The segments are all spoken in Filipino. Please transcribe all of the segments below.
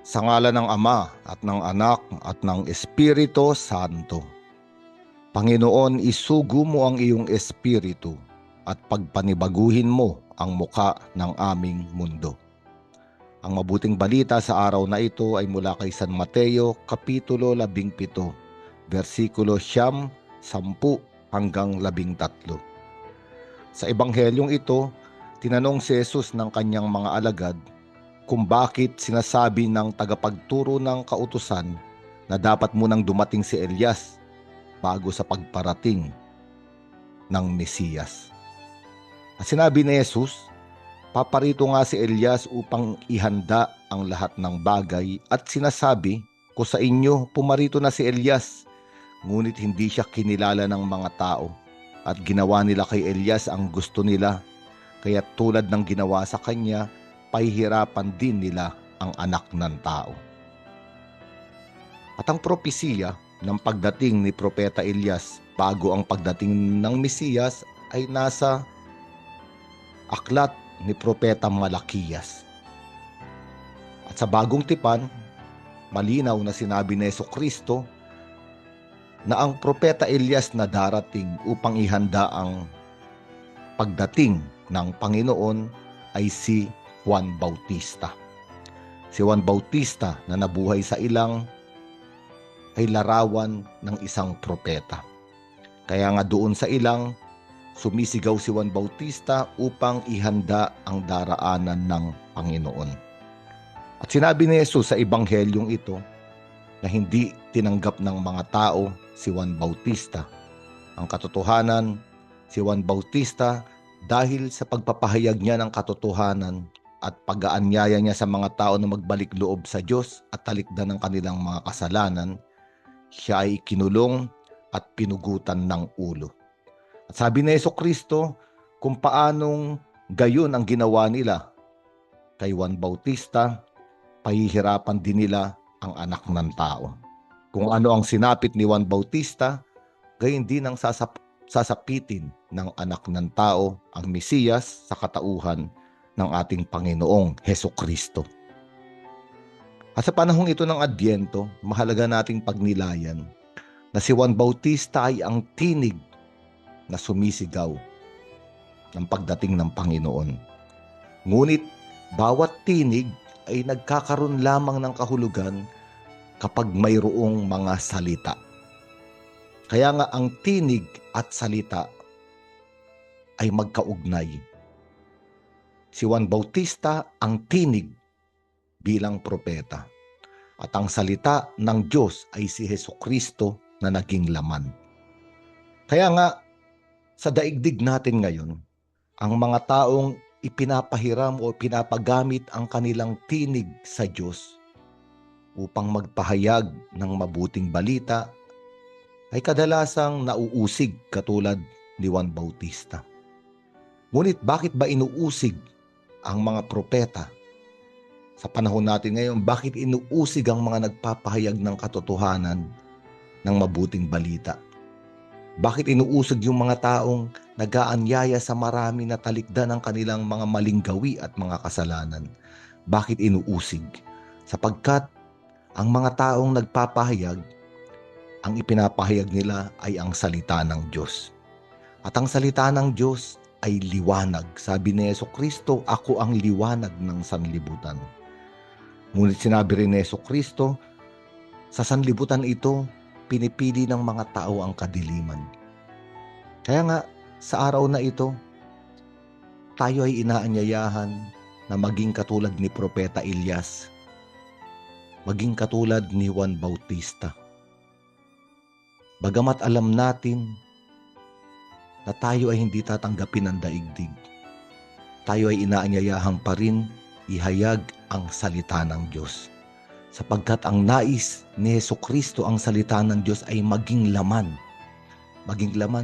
Sa ngalan ng Ama at ng Anak at ng Espiritu Santo. Panginoon, isugo mo ang iyong espiritu at pagpanibaguhin mo ang muka ng aming mundo. Ang mabuting balita sa araw na ito ay mula kay San Mateo, Kapitulo 17, versikulo 10 hanggang 13. Sa ebanghelyong ito, tinanong si Jesus ng kanyang mga alagad kung bakit sinasabi ng tagapagturo ng kautusan na dapat munang dumating si Elias bago sa pagparating ng Mesiyas. At sinabi ni Jesus, paparito nga si Elias upang ihanda ang lahat ng bagay at sinasabi ko sa inyo, pumarito na si Elias, ngunit hindi siya kinilala ng mga tao at ginawa nila kay Elias ang gusto nila, kaya tulad ng ginawa sa kanya, pahihirapan din nila ang anak ng tao. At ang propesiya ng pagdating ni Propeta Elias bago ang pagdating ng Mesiyas ay nasa aklat ni Propeta Malakiyas. At sa bagong tipan, malinaw na sinabi ni Jesucristo na ang Propeta Elias na darating upang ihanda ang pagdating ng Panginoon ay si Juan Bautista. Si Juan Bautista na nabuhay sa ilang ay larawan ng isang propeta. Kaya nga doon sa ilang, sumisigaw si Juan Bautista upang ihanda ang daraanan ng Panginoon. At sinabi ni Jesus sa ebanghelyong ito na hindi tinanggap ng mga tao si Juan Bautista. Ang katotohanan, si Juan Bautista dahil sa pagpapahayag niya ng katotohanan at pag-aanyaya niya sa mga tao na magbalik loob sa Diyos at talikdan ng kanilang mga kasalanan, siya ay kinulong at pinugutan ng ulo. At sabi ni Jesucristo kung paanong gayon ang ginawa nila kay Juan Bautista, pahihirapan din nila ang anak ng tao. Kung ano ang sinapit ni Juan Bautista, gayon din ang sasapitin ng anak ng tao, ang Mesiyas sa katauhan ng ating Panginoong Jesucristo. At sa panahong ito ng Adyento, mahalaga nating pagnilayan na si Juan Bautista ay ang tinig na sumisigaw ng pagdating ng Panginoon. Ngunit bawat tinig ay nagkakaroon lamang ng kahulugan kapag mayroong mga salita. Kaya nga ang tinig at salita ay magkaugnay. Si Juan Bautista ang tinig bilang propeta. At ang salita ng Diyos ay si Jesucristo na naging laman. Kaya nga, sa daigdig natin ngayon, ang mga taong ipinapahiram o pinapagamit ang kanilang tinig sa Diyos upang magpahayag ng mabuting balita ay kadalasang nauusig katulad ni Juan Bautista. Ngunit bakit ba inuusig ang mga propeta? Sa panahon natin ngayon, bakit inuusig ang mga nagpapahayag ng katotohanan ng mabuting balita? Bakit inuusig yung mga taong nag-aanyaya sa marami na talikdan ang kanilang mga maling gawi at mga kasalanan? Bakit inuusig? Sapagkat ang mga taong nagpapahayag, ang ipinapahayag nila ay ang salita ng Diyos. At ang salita ng Diyos ay liwanag. Sabi ni Jesucristo, ako ang liwanag ng sanlibutan. Ngunit sinabi rin ni Jesucristo, sa sanlibutan ito, pinipili ng mga tao ang kadiliman. Kaya nga, sa araw na ito, tayo ay inaanyayahan na maging katulad ni Propeta Elias, maging katulad ni Juan Bautista. Bagamat alam natin na tayo ay hindi tatanggapin ng daigdig, tayo ay inaanyayahan pa rin ihayag ang salita ng Diyos. Sapagkat ang nais ni Jesucristo, ang salita ng Diyos ay maging laman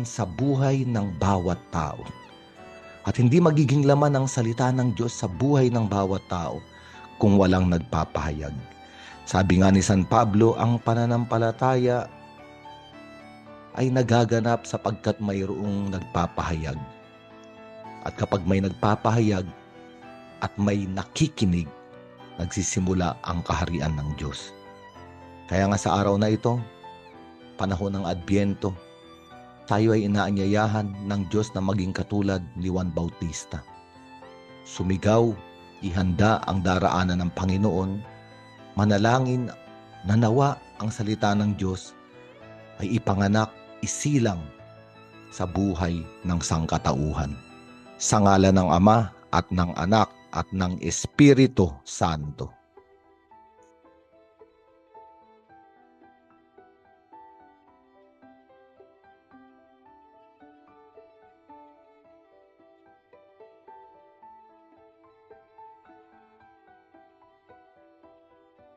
sa buhay ng bawat tao. At hindi magiging laman ang salita ng Diyos sa buhay ng bawat tao kung walang nagpapahayag. Sabi nga ni San Pablo, ang pananampalataya ay nagaganap sapagkat mayroong nagpapahayag. At kapag may nagpapahayag at may nakikinig, nagsisimula ang kaharian ng Diyos. Kaya nga sa araw na ito, panahon ng Adbyento, tayo ay inaanyayahan ng Diyos na maging katulad ni Juan Bautista. Sumigaw, ihanda ang daraanan ng Panginoon, manalangin na nawa ang salita ng Diyos ay ipanganak, isilang sa buhay ng sangkatauhan. Sa ngalan ng Ama at ng Anak at ng Espiritu Santo.